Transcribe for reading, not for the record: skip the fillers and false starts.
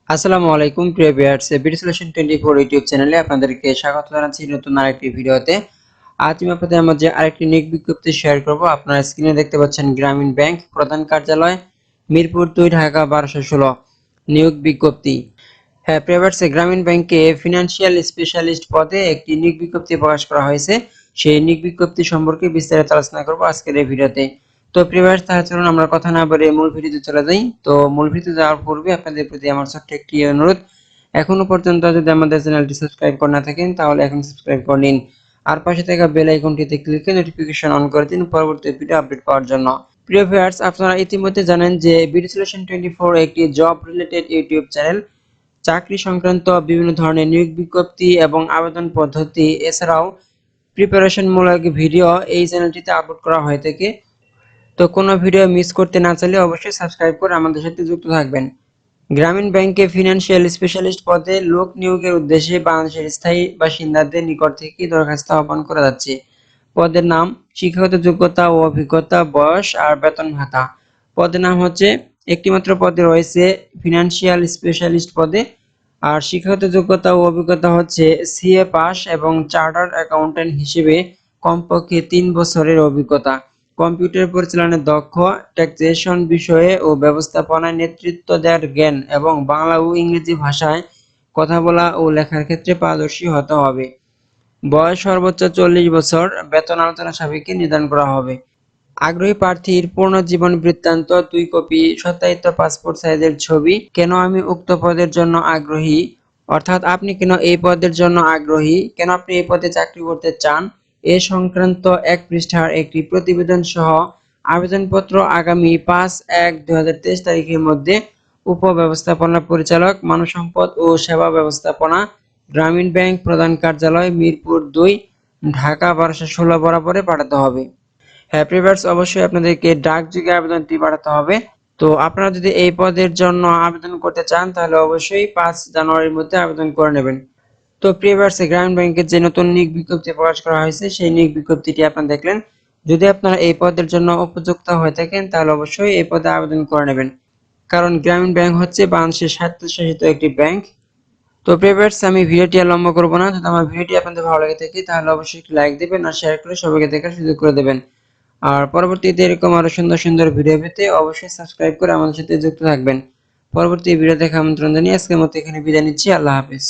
আসসালামু আলাইকুম প্রিয় ভিউয়ার্স, বিডি সলিউশন 24 ইউটিউব চ্যানেলে আপনাদেরকে স্বাগত জানাচ্ছি নতুন আরেকটি ভিডিওতে। আজ আমি আপনাদের মাঝে আরেকটি নিয়োগ বিজ্ঞপ্তি শেয়ার করব। আপনারা স্ক্রিনে দেখতে পাচ্ছেন গ্রামীণ ব্যাংক প্রধান কার্যালয়, মিরপুর 2, ঢাকা 1216 নিয়োগ বিজ্ঞপ্তি। হ্যাঁ প্রিয় ভিউয়ার্স, গ্রামীণ ব্যাংকে ফিনান্সিয়াল স্পেশালিস্ট পদে একটি নিয়োগ বিজ্ঞপ্তি প্রকাশ করা হয়েছে। সেই নিয়োগ বিজ্ঞপ্তি সম্পর্কে বিস্তারিত আলোচনা করব আজকের এই ভিডিওতে। তো প্রিভিয়াস তাহলে চলুন আমরা কথা না বলে মূল ভিডিওতে চলে যাই। তো মূল ভিডিওতে যাওয়ার পূর্বে আপনাদের প্রতি আমার ছোট্ট একটি অনুরোধ, এখনো পর্যন্ত যদি আমাদের চ্যানেলটি সাবস্ক্রাইব করে না থাকেন তাহলে এখন সাবস্ক্রাইব করে নিন, আর পাশে থাকা বেল আইকনটিতে ক্লিক করে নোটিফিকেশন অন করে দিন পরবর্তী ভিডিও আপডেট পাওয়ার জন্য। প্রিয় ভিউয়ার্স, আপনারা ইতিমধ্যে জানেন যে বিডি সলিউশন 24 একটি জব রিলেটেড ইউটিউব চ্যানেল। চাকরি সংক্রান্ত বিভিন্ন ধরনের নিয়োগ বিজ্ঞপ্তি এবং আবেদন পদ্ধতি এছাড়াও প্রিপারেশনমূলক ভিডিও এই চ্যানেলটিতে আপলোড করা হয়ে থাকে। তো কোনো ভিডিও মিস করতে না চাইলে অবশ্যই সাবস্ক্রাইব করে আমাদের সাথে যুক্ত থাকবেন। গ্রামীণ ব্যাংকে ফিনান্সিয়াল স্পেশালিস্ট পদে লোক নিয়োগের উদ্দেশ্যে বাংলাদেশের স্থায়ী বাসিন্দাদের নিকট থেকে দরখাস্ত আহ্বান করা যাচ্ছে। পদের নাম, শিক্ষাগত যোগ্যতা ও অভিজ্ঞতা, বয়স আর বেতন ভাতা। পদের নাম হচ্ছে, একটিমাত্র পদে রয়েছে ফিনান্সিয়াল স্পেশালিস্ট পদে। আর শিক্ষাগত যোগ্যতা ও অভিজ্ঞতা হচ্ছে সিএ পাস এবং চার্টার্ড অ্যাকাউন্ট্যান্ট হিসেবে কমপক্ষে 3 বছরের অভিজ্ঞতা, কম্পিউটার পরিচালনায় দক্ষ, ট্যাক্সেশন বিষয়ে ও ব্যবস্থাপনায় নেতৃত্ব দেওয়ার জ্ঞান এবং বাংলা ও ইংরেজি ভাষায় কথা বলা ও লেখার ক্ষেত্রে পারদর্শী হতে হবে। বয়স সর্বোচ্চ 40 বছর, বেতন আলোচনা সাপেক্ষে নির্ধারণ করা হবে। আগ্রহী প্রার্থীর পূর্ণ জীবন বৃত্তান্ত, 2 কপি সত্যায়িত পাসপোর্ট সাইজের ছবি। কেন আমি উক্ত পদের জন্য আগ্রহী, অর্থাৎ আপনি কেন এই পদের জন্য আগ্রহী, কেন আপনি এই পদে চাকরি করতে চান, এ সংক্রান্ত 1 পৃষ্ঠার একটি প্রতিবেদন সহ আবেদনপত্র আগামী 5/1/2023 তারিখের মধ্যে উপব্যবস্থাপনা পরিচালক, মানব সম্পদ ও সেবা ব্যবস্থাপনা, গ্রামীণ ব্যাংক প্রধান কার্যালয়, মিরপুর 2, ঢাকা 1216 বরাবরে পাঠাতে হবে। হ্যাঁ ভিউয়ার্স, অবশ্যই আপনাদেরকে ডাকযোগে আবেদনটি পাঠাতে হবে। তো আপনারা যদি এই পদের জন্য আবেদন করতে চান তাহলে অবশ্যই 5 জানুয়ারির মধ্যে আবেদন করে নেবেন। তো ভিউয়ার্স, গ্রামীণ ব্যাংকের যে নতুন নিয়োগ বিজ্ঞপ্তি প্রকাশ করা হয়েছে সেই নিয়োগ বিজ্ঞপ্তিটি আপনারা দেখলেন। যদি আপনারা এই পদের জন্য উপযুক্ত হয়ে থাকেন তাহলে অবশ্যই এই পদে আবেদন করে নেবেন, কারণ গ্রামীণ ব্যাংক হচ্ছে বাংলাদেশের স্বায়ত্তশাসিত একটি ব্যাংক। তো ভিউয়ার্স, আমি ভিডিওটি আর লম্বা করব না। যদি আমার ভিডিওটি আপনাদের ভালো লেগে থাকে তাহলে অবশ্যই একটি লাইক দিবেন আর শেয়ার করে সবাইকে দেখার সুযোগ করে দেবেন। আর পরবর্তীতে এরকম আরো সুন্দর সুন্দর ভিডিও পেতে অবশ্যই সাবস্ক্রাইব করে আমাদের সাথে যুক্ত থাকবেন। পরবর্তী ভিডিও দেখার আমন্ত্রণ জানিয়ে আজকের মতো এখানে বিদায় নিচ্ছি। আল্লাহ হাফেজ।